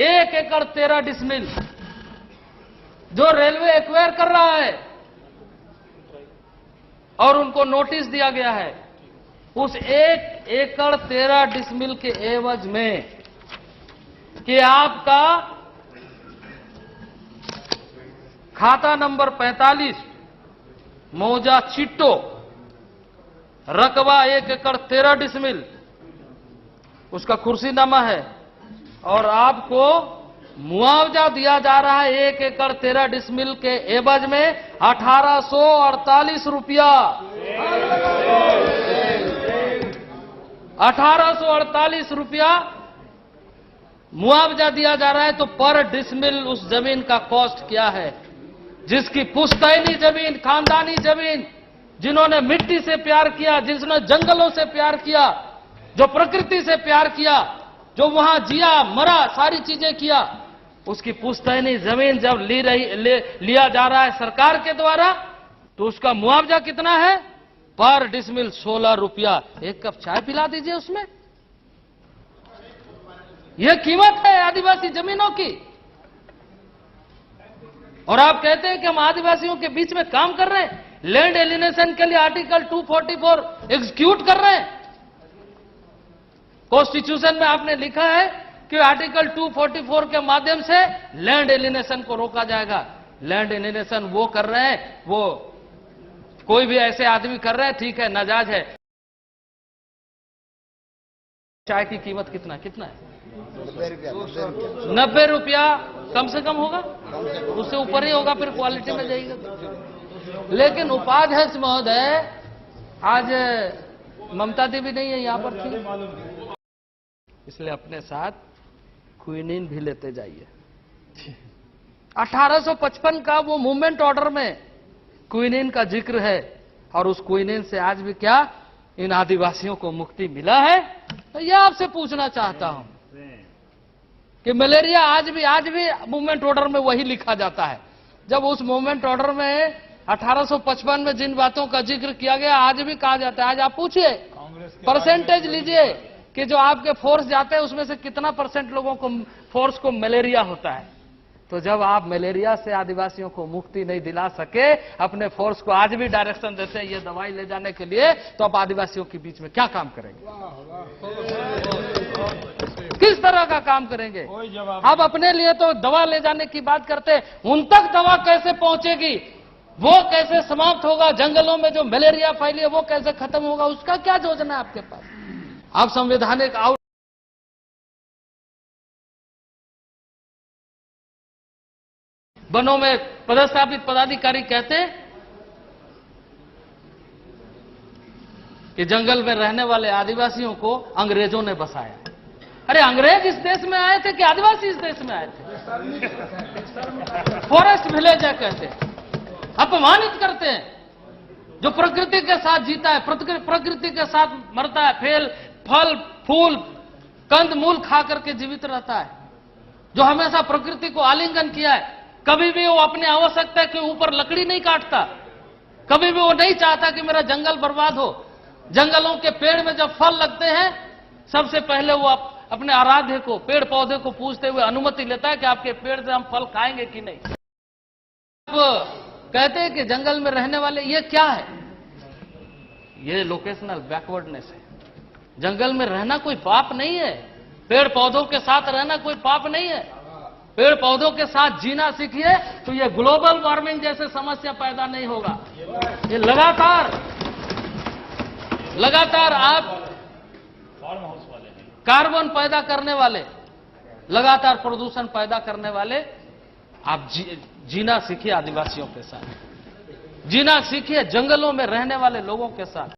1 एकड़ 13 डिसमिल जो railway acquire कर रहा है और उनको नोटिस दिया गया है, उस 1 एकड़ 13 डिसमिल के एवज में कि आपका खाता नंबर 45 मौजा चिट्टो, रकबा 1 एकड़ 13 डिसमिल, उसका कुर्सीनामा है और आपको मुआवजा दिया जा रहा है 1 एकड़ 13 डिसमिल के एवज में 1848 रुपया। 1848 रुपया मुआवजा दिया जा रहा है। तो पर डिसमिल उस जमीन का कॉस्ट क्या है? जिसकी पुश्तैनी जमीन, खानदानी जमीन, जिन्होंने मिट्टी से प्यार किया, जिन्होंने जंगलों से प्यार किया, जो प्रकृति से प्यार किया, जो वहां जिया मरा, सारी चीजें किया, उसकी पुश्तैनी जमीन जब लिया जा रहा है सरकार के द्वारा, तो उसका मुआवजा कितना है? पर डिसमिल 16 रुपया। एक कप चाय पिला दीजिए उसमें। यह कीमत है आदिवासी जमीनों की। और आप कहते हैं कि हम आदिवासियों के बीच में काम कर रहे हैं, लैंड एलिनेशन के लिए आर्टिकल 244 एग्जीक्यूट कर रहे हैं। कॉन्स्टिट्यूशन में आपने लिखा है कि आर्टिकल 244 के माध्यम से लैंड एलिनेशन को रोका जाएगा। लैंड एलिनेशन वो कर रहे हैं, वो कोई भी ऐसे आदमी कर रहे हैं, ठीक है, नाजायज है। चाय की कीमत कितना है? 90 रुपया कम से कम होगा, उससे ऊपर ही होगा, फिर क्वालिटी में जाएगा। लेकिन उपाध्यक्ष महोदय, आज ममता देवी नहीं है, यहां पर थी, इसलिए अपने साथ क्विनीन भी लेते जाइए। 1855 का वो मूवमेंट ऑर्डर में क्विनीन का जिक्र है, और उस क्विनीन से आज भी क्या इन आदिवासियों को मुक्ति मिला है? तो यह आपसे पूछना चाहता हूं कि मलेरिया आज भी मूवमेंट ऑर्डर में वही लिखा जाता है। जब उस मूवमेंट ऑर्डर में 1855 में जिन बातों का जिक्र किया गया, आज भी कहा जाता है। आज आप पूछिए, परसेंटेज लीजिए कि जो आपके फोर्स जाते हैं उसमें से कितना % लोगों को, फोर्स को मलेरिया होता है। तो जब आप मलेरिया से आदिवासियों को मुक्ति नहीं दिला सके, अपने फोर्स को आज भी डायरेक्शन देते हैं ये दवाई ले जाने के लिए, तो आप आदिवासियों के बीच में क्या काम करेंगे? किस तरह का काम करेंगे? आप अपने लिए तो दवा ले जाने की बात करते हैं, उन तक दवा कैसे पहुंचेगी? वो कैसे समाप्त होगा? जंगलों में जो मलेरिया फैली है वो कैसे खत्म होगा? उसका क्या योजना है आपके पास? आप संवैधानिक वनों में पदस्थापित पदाधिकारी कहते हैं कि जंगल में रहने वाले आदिवासियों को अंग्रेजों ने बसाया। अरे अंग्रेज इस देश में आए थे कि आदिवासी इस देश में आए थे? फॉरेस्ट विलेजर कहते हैं, अपमानित करते हैं। जो प्रकृति के साथ जीता है, प्रकृति के साथ मरता है, फल फूल कंद मूल खा करके जीवित रहता है, जो हमेशा प्रकृति को आलिंगन किया है, कभी भी वो अपनी आवश्यकता के ऊपर लकड़ी नहीं काटता, कभी भी वो नहीं चाहता कि मेरा जंगल बर्बाद हो। जंगलों के पेड़ में जब फल लगते हैं, सबसे पहले वो अपने आराध्य को, पेड़ पौधे को पूछते हुए अनुमति लेता है कि आपके पेड़ से हम फल खाएंगे कि नहीं। आप कहते हैं कि जंगल में रहने वाले, ये क्या है? ये लोकेशनल बैकवर्डनेस है। जंगल में रहना कोई पाप नहीं है, पेड़ पौधों के साथ रहना कोई पाप नहीं है। पेड़ पौधों के साथ जीना सीखिए तो ये ग्लोबल वार्मिंग जैसे समस्या पैदा नहीं होगा। ये लगातार आप कार्बन पैदा करने वाले, लगातार प्रदूषण पैदा करने वाले, आप जीना सीखिए, आदिवासियों के साथ जीना सीखिए, जंगलों में रहने वाले लोगों के साथ।